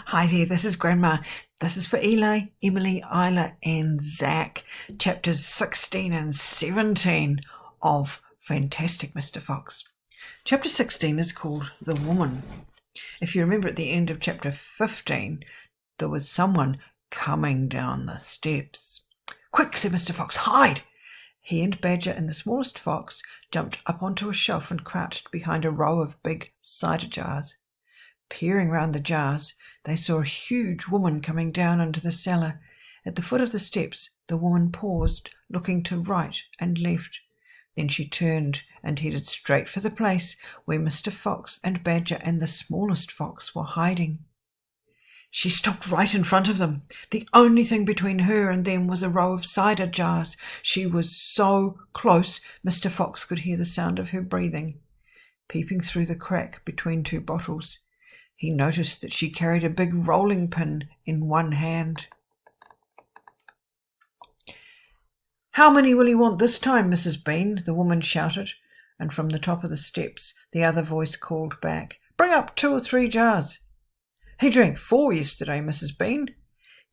Hi there, this is Grandma. This is for Eli, Emily, Isla and Zach, chapters 16 and 17 of Fantastic Mr. Fox. Chapter 16 is called The Woman. If you remember at the end of chapter 15, there was someone coming down the steps. "Quick," said Mr. Fox, "hide!" He and Badger and the smallest fox jumped up onto a shelf and crouched behind a row of big cider jars. Peering round the jars, they saw a huge woman coming down into the cellar. At the foot of the steps, the woman paused, looking to right and left. Then she turned and headed straight for the place where Mr. Fox and Badger and the smallest fox were hiding. She stopped right in front of them. The only thing between her and them was a row of cider jars. She was so close, Mr. Fox could hear the sound of her breathing. Peeping through the crack between two bottles, he noticed that she carried a big rolling pin in one hand. "How many will you want this time, Mrs. Bean?" the woman shouted, and from the top of the steps the other voice called back, "Bring up 2 or 3 jars." "He drank 4 yesterday, Mrs. Bean."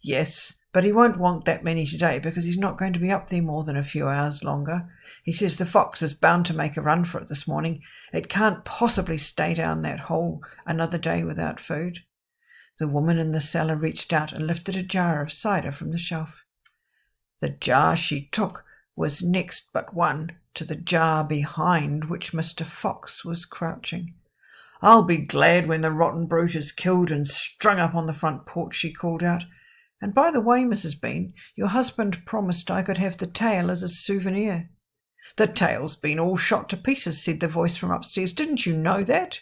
"Yes, but he won't want that many today because he's not going to be up there more than a few hours longer. He says the fox is bound to make a run for it this morning. It can't possibly stay down that hole another day without food." The woman in the cellar reached out and lifted a jar of cider from the shelf. The jar she took was next but one to the jar behind which Mr. Fox was crouching. "I'll be glad when the rotten brute is killed and strung up on the front porch," she called out. "And by the way, Mrs. Bean, your husband promised I could have the tail as a souvenir." "The tail's been all shot to pieces," said the voice from upstairs. "Didn't you know that?"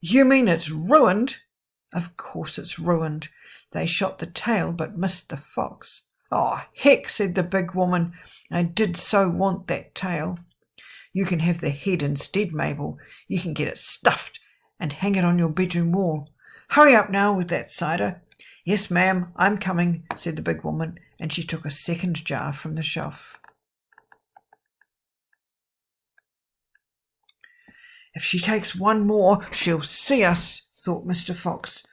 "You mean it's ruined?" "Of course it's ruined. They shot the tail but missed the fox." "Oh, heck," said the big woman. "I did so want that tail." "You can have the head instead, Mabel. You can get it stuffed and hang it on your bedroom wall. Hurry up now with that cider." "Yes, ma'am, I'm coming," said the big woman, and she took a second jar from the shelf. "If she takes one more, she'll see us," thought Mr. Fox.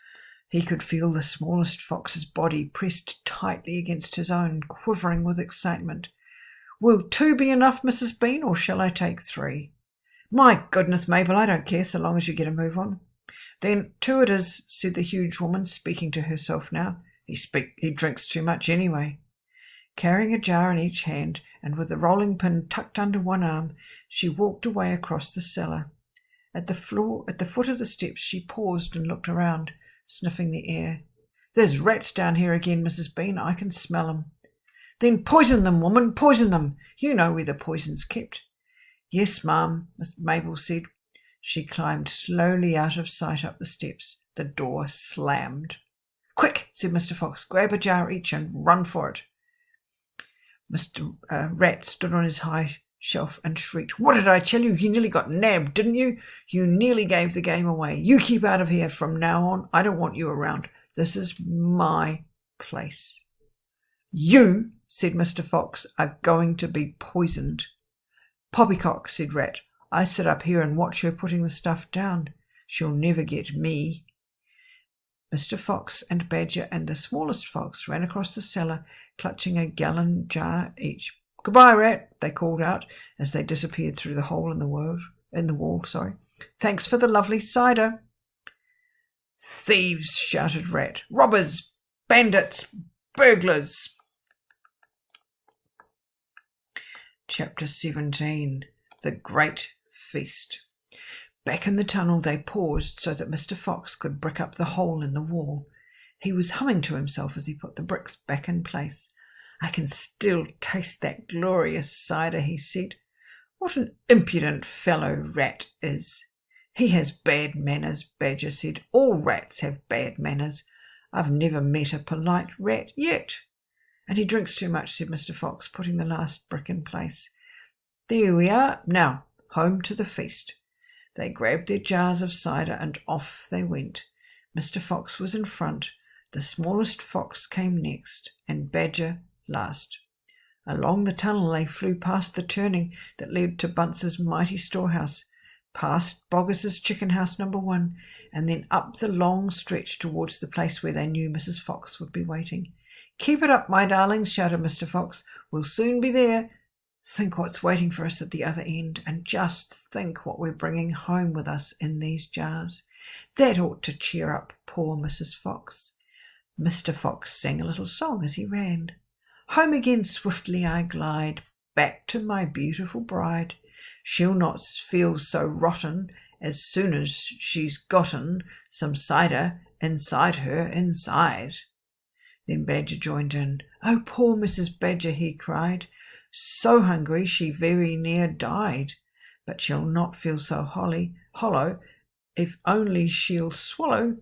He could feel the smallest fox's body pressed tightly against his own, quivering with excitement. "Will 2 be enough, Mrs. Bean, or shall I take 3? "My goodness, Mabel, I don't care so long as you get a move on." "Then 2 it is," said the huge woman, speaking to herself now. He drinks too much anyway." Carrying a jar in each hand and with the rolling pin tucked under one arm, she walked away across the cellar. At the foot of the steps, she paused and looked around, sniffing the air. "There's rats down here again, Mrs. Bean. I can smell 'em." "Then poison them, woman, poison them. You know where the poison's kept." "Yes, ma'am," Mabel said. She climbed slowly out of sight up the steps. The door slammed. "Quick," said Mr. Fox, "grab a jar each and run for it." Mr. Rat stood on his high shelf and shrieked, "What did I tell you? You nearly got nabbed, didn't you? You nearly gave the game away. You keep out of here from now on. I don't want you around. This is my place." "You," said Mr. Fox, "are going to be poisoned." "Poppycock," said Rat, "I sit up here and watch her putting the stuff down. She'll never get me." Mr. Fox and Badger and the smallest fox ran across the cellar, clutching a gallon jar each. "Goodbye, Rat," they called out as they disappeared through the hole in the wall. "Thanks for the lovely cider." "Thieves," shouted Rat. "Robbers, bandits, burglars." Chapter 17. The Great Feast. Back in the tunnel they paused so that Mr. Fox could brick up the hole in the wall. He was humming to himself as he put the bricks back in place. "I can still taste that glorious cider," he said. "What an impudent fellow Rat is." "He has bad manners," Badger said. "All rats have bad manners. I've never met a polite rat yet." "And he drinks too much," said Mr. Fox, putting the last brick in place. "There we are. Now, home to the feast." They grabbed their jars of cider and off they went. Mr. Fox was in front, the smallest fox came next, and Badger last. Along the tunnel they flew past the turning that led to Bunce's mighty storehouse, past Boggis's chicken house number 1, and then up the long stretch towards the place where they knew Mrs. Fox would be waiting. "Keep it up, my darlings," shouted Mr. Fox. "We'll soon be there. Think what's waiting for us at the other end, and just think what we're bringing home with us in these jars. That ought to cheer up poor Mrs. Fox." Mr. Fox sang a little song as he ran. "Home again swiftly I glide, back to my beautiful bride. She'll not feel so rotten as soon as she's gotten some cider inside her inside." Then Badger joined in. "Oh, poor Mrs. Badger," he cried, "so hungry she very near died. But she'll not feel so hollow if only she'll swallow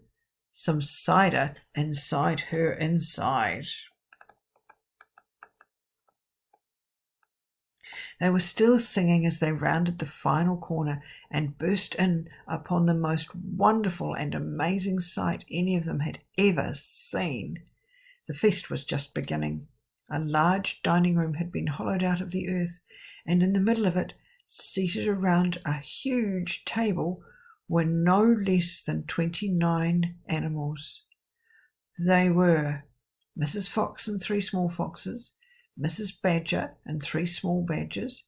some cider inside her inside." They were still singing as they rounded the final corner and burst in upon the most wonderful and amazing sight any of them had ever seen. The feast was just beginning. A large dining room had been hollowed out of the earth, and in the middle of it, seated around a huge table, were no less than 29 animals. They were Mrs. Fox and 3 small foxes, Mrs. Badger and 3 small badgers,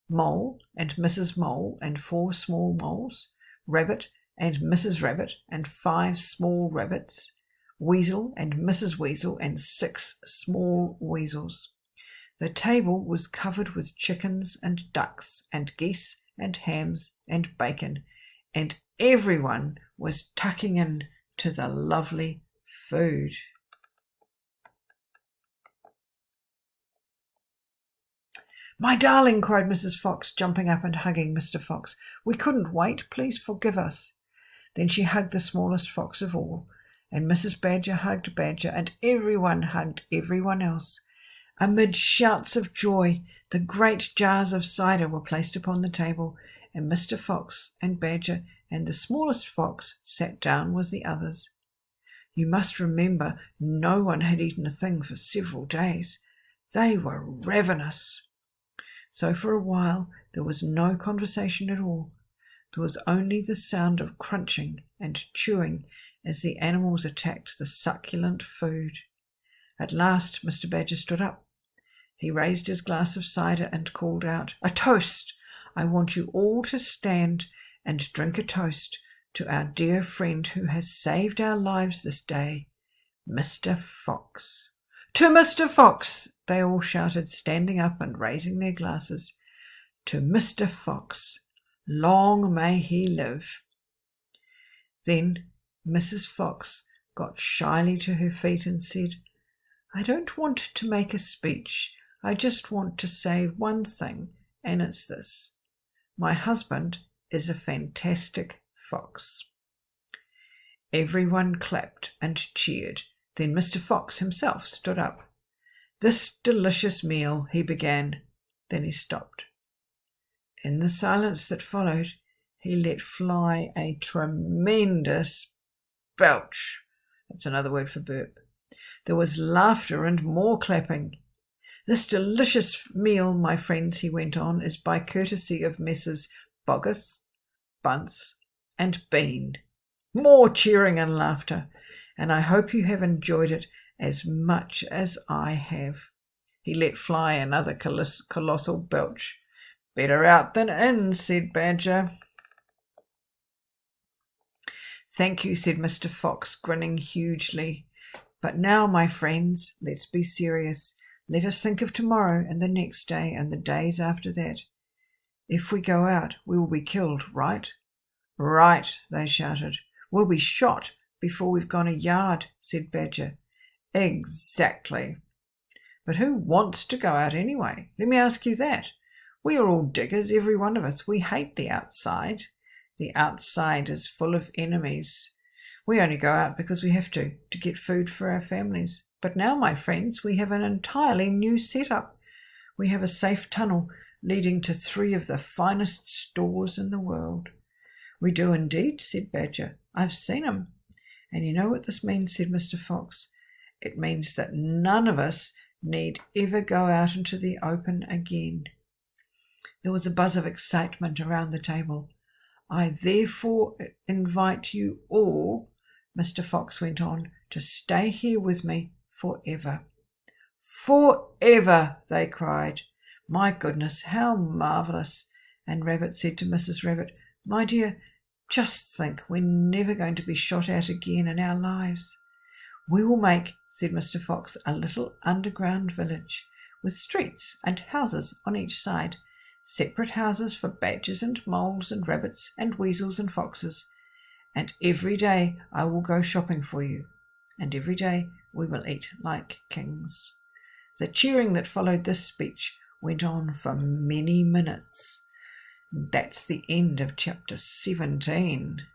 Mole and Mrs. Mole and 4 small moles, Rabbit and Mrs. Rabbit and 5 small rabbits, Weasel and Mrs. Weasel and 6 small weasels. The table was covered with chickens and ducks and geese and hams and bacon, and everyone was tucking in to the lovely food. "My darling," cried Mrs. Fox, jumping up and hugging Mr. Fox. "We couldn't wait. Please forgive us." Then she hugged the smallest fox of all, and Mrs. Badger hugged Badger, and everyone hugged everyone else. Amid shouts of joy, the great jars of cider were placed upon the table, and Mr. Fox and Badger and the smallest fox sat down with the others. You must remember, no one had eaten a thing for several days. They were ravenous. So for a while there was no conversation at all. There was only the sound of crunching and chewing as the animals attacked the succulent food. At last Mr. Badger stood up. He raised his glass of cider and called out, "A toast! I want you all to stand and drink a toast to our dear friend who has saved our lives this day, Mr. Fox." "To Mr. Fox!" they all shouted, standing up and raising their glasses. "To Mr. Fox! Long may he live." Then Mrs. Fox got shyly to her feet and said, "I don't want to make a speech. I just want to say one thing, and it's this. My husband is a fantastic fox." Everyone clapped and cheered. Then Mr. Fox himself stood up. "This delicious meal," he began. Then he stopped. In the silence that followed, he let fly a tremendous belch. That's another word for burp. There was laughter and more clapping. "This delicious meal, my friends," he went on, "is by courtesy of Messrs. Boggis, Bunce, and Bean." More cheering and laughter, "and I hope you have enjoyed it as much as I have." He let fly another colossal belch. "Better out than in," said Badger. "Thank you," said Mr. Fox, grinning hugely. "But now, my friends, let's be serious. Let us think of tomorrow and the next day and the days after that. If we go out, we will be killed, right?" "Right," they shouted. "We'll be shot before we've gone a yard," said Badger. "Exactly. But who wants to go out anyway? Let me ask you that. We are all diggers, every one of us. We hate the outside. The outside is full of enemies. We only go out because we have to get food for our families. But now, my friends, we have an entirely new setup. We have a safe tunnel leading to 3 of the finest stores in the world." "We do indeed," said Badger. "I've seen 'em." "And you know what this means," said Mr. Fox. "It means that none of us need ever go out into the open again." There was a buzz of excitement around the table. I therefore invite you all," Mr. Fox went on, "to stay here with me forever." "Forever!" they cried. "My goodness, how marvellous!" And Rabbit said to Mrs. Rabbit, "My dear, just think, we're never going to be shot at again in our lives." "We will make," said Mr. Fox, "a little underground village, with streets and houses on each side, separate houses for badgers and moles and rabbits and weasels and foxes. And every day I will go shopping for you, and every day we will eat like kings." The cheering that followed this speech went on for many minutes. That's the end of chapter 17.